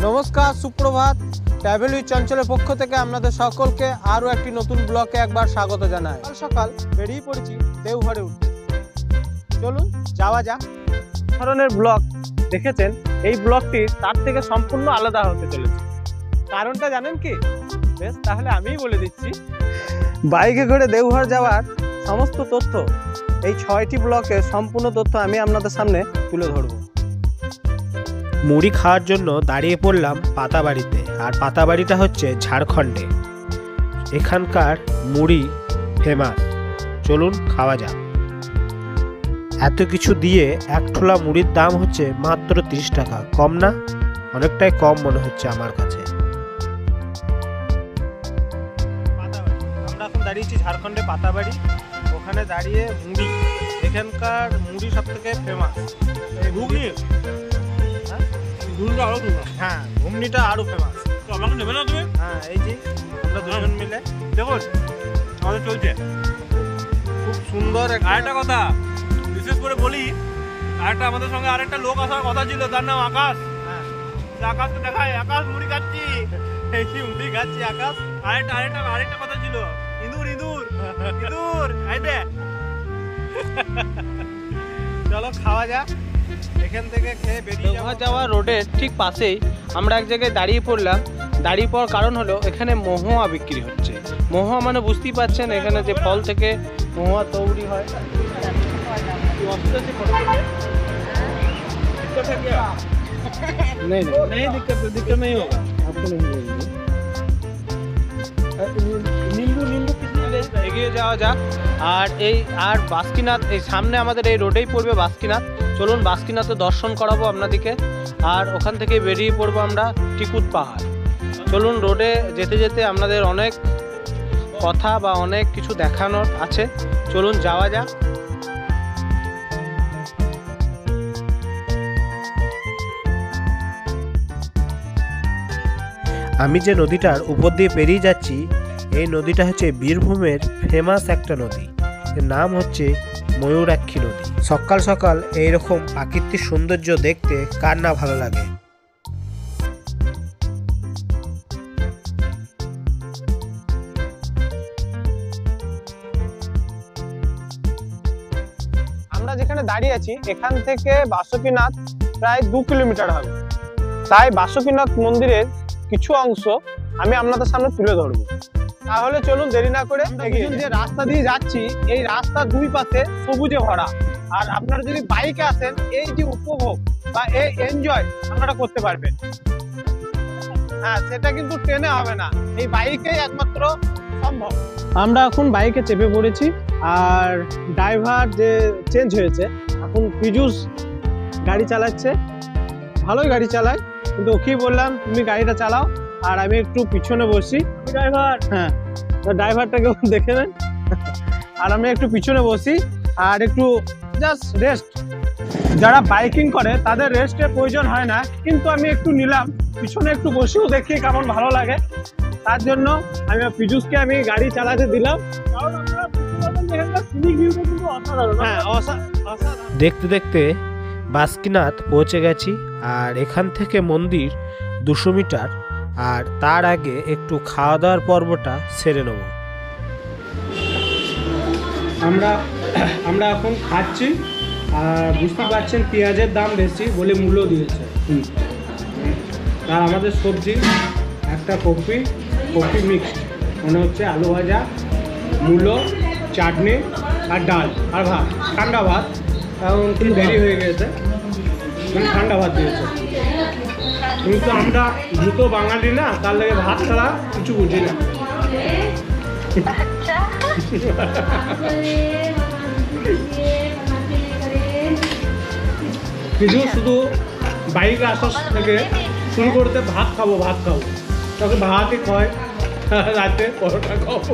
নমস্কার, সুপ্রভাত। Travel with চঞ্চলের পক্ষ থেকে আপনাদের সকলকে আরও একটি নতুন ব্লকে একবার স্বাগত জানাই। সকাল বেরিয়ে পড়েছি দেওঘরে উঠতে। চলুন যাওয়া যাক। ধরনের ব্লক দেখেছেন, এই ব্লকটি তার থেকে সম্পূর্ণ আলাদা হতে চলেছে। কারণটা জানেন কি? বেশ, তাহলে আমিই বলে দিচ্ছি। বাইকে করে দেওঘর যাওয়ার সমস্ত তথ্য, এই 6টি ব্লকের সম্পূর্ণ তথ্য আমি আপনাদের সামনে তুলে ধরবো। মুড়ি খাওয়ার জন্য দাঁড়িয়ে পড়লাম পাতাবাড়িতে। আর পাতাবাড়িটা হচ্ছে ঝাড়খণ্ডে। এখানকার মুড়ি ফেমাস। চলুন খাওয়া যাক। এত কিছু দিয়ে এক ঠোলা মুড়ির দাম হচ্ছে মাত্র 30 টাকা। কম না? অনেকটাই কম মনে হচ্ছে আমার কাছে। আমরা এখন দাঁড়িয়েছি ঝাড়খণ্ডে পাতাবাড়ি। ওখানে দাঁড়িয়ে মুড়ি, এখানকার মুড়ি সব থেকে ফেমাস। ঘুগনি, আরো ফেমাস। হ্যাঁ, ঘুগনিটা আরো ফেমাস। তো আমাকে নেবে না তুমি? হ্যাঁ, এই যে আমরা দুজন মিলে দেখুন আমাদের চলছে খুব সুন্দর। আরেকটা কথা বিশেষ করে বলি, আরেকটা আমাদের সঙ্গে আরেকটা লোক আসার কথা ছিল, তার নাম আকাশ। হ্যাঁ, আকাশকে দেখায়, আকাশ মুড়ি খাচ্ছি, এই মুড়ি খাচ্ছি আকাশ। আরেকটা কথা ছিল, ইঁদুর ইঁদুর ইঁদুর আইবে। চলো খাওয়া যাক। এখান থেকে খেয়ে বেরিয়ে যাওয়া রোডের ঠিক পাশেই আমরা এক জায়গায় দাঁড়িয়ে পড়লাম। দাঁড়িয়ে পড়ার কারণ হলো এখানে মহুয়া বিক্রি হচ্ছে। মহুয়া মানে বুঝতেই পারছেন, এখানে যে ফল থেকে মহুয়া তৈরি হয়। এগিয়ে যাওয়া যাক। আর বাসকিনাথ এই সামনে আমাদের এই রোডেই পড়বে বাসকিনাথ। চলুন বাসকিনাথে দর্শন করাবো আপনাদেরকে। আর ওখান থেকে বেরিয়ে পড়বো আমরা টিকুত পাহাড়। চলুন রোডে যেতে যেতে আপনাদের অনেক কথা বা অনেক কিছু দেখানোর আছে। চলুন যাওয়া যাক। আমি যে নদীটার উপর দিয়ে পেরিয়ে যাচ্ছি, এই নদীটা হচ্ছে বীরভূমের ফেমাস একটা নদী। এর নাম হচ্ছে ময়ূরাক্ষী নদী। সকাল সকাল এইরকম প্রাকৃতিক সৌন্দর্য দেখতে কার না ভালো লাগে। আমরা যেখানে দাঁড়িয়ে আছি এখান থেকে বাসুকীনাথ প্রায় 2 কিলোমিটার হবে। তাই বাসুকীনাথ মন্দিরের কিছু অংশ আমি আপনাদের সামনে তুলে ধরবো। তাহলে চলুন দেরি না করে এগিয়ে। যে রাস্তা দিয়ে যাচ্ছি, এই রাস্তার দুই পাশে সবুজে ভরা। আর আপনারা যদি বাইকে আসেন, এই যে উপভোগ বা এই এনজয় আপনারা করতে পারবেন। হ্যাঁ, সেটা কিন্তু ট্রেনে হবে না, এই বাইকেই একমাত্র সম্ভব। আমরা এখন বাইকে চেপে পড়েছি। আর ড্রাইভার যে চেঞ্জ হয়েছে, এখন পীযূষ গাড়ি চালাচ্ছে। ভালোই গাড়ি চালায়, কিন্তু ওকেই বললাম তুমি গাড়িটা চালাও আর আমি একটু পিছনে বসি। ড্রাইভার, হ্যাঁ, ড্রাইভারটাকে দেখে নেন। আর আমি একটু পিছনে বসি আর একটু জাস্ট রেস্ট। যারা বাইকিং করে তাদের রেস্টের প্রয়োজন হয় না, কিন্তু আমি একটু নিলাম, পিছনে একটু বসেও দেখি কেমন ভালো লাগে। তার জন্য আমি পীযূষকে আমি গাড়ি চালাতে দিলাম। হ্যাঁ, দেখতে দেখতে বাসুকীনাথ পৌঁছে গেছি। আর এখান থেকে মন্দির 200 মিটার। আর তার আগে একটু খাওয়া দাওয়ার পর্বটা সেরে নেব। আমরা এখন খাচ্ছি। আর বুঝতে পারছেন পেঁয়াজের দাম বেশি বলে মূল্য দিয়েছে। আর আমাদের সবজি একটা কপি মিক্সড, মনে হচ্ছে আলু ভাজা, মূলো, চাটনি আর ডাল আর ভাত, ঠান্ডা ভাত। কারণ কি দেরি হয়ে গেছে, মানে ঠান্ডা ভাত দিয়েছে। কিন্তু আমরা দ্রুত বাঙালি না, তার লাগে ভাত ছাড়া কিছু বুঝি না। কিছু শুধু বাইকে আসার থেকে শুরু করতে ভাত খাবো তাকে ভাতই খায়, রাতে পরোটা খাবো।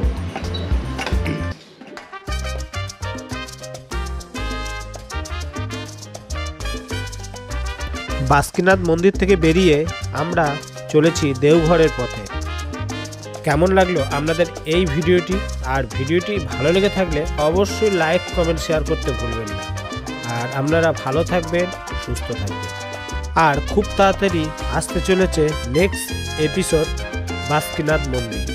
বাসুকীনাথ মন্দির থেকে বেরিয়ে আমরা চলেছি দেওঘরের পথে। কেমন লাগলো আপনাদের এই ভিডিওটি? আর ভিডিওটি ভালো লেগে থাকলে অবশ্যই লাইক, কমেন্ট, শেয়ার করতে ভুলবেন না। আর আপনারা ভালো থাকবেন, সুস্থ থাকবেন। আর খুব তাড়াতাড়ি আসতে চলেছে নেক্সট এপিসোড বাসুকিনাথ মন্দির।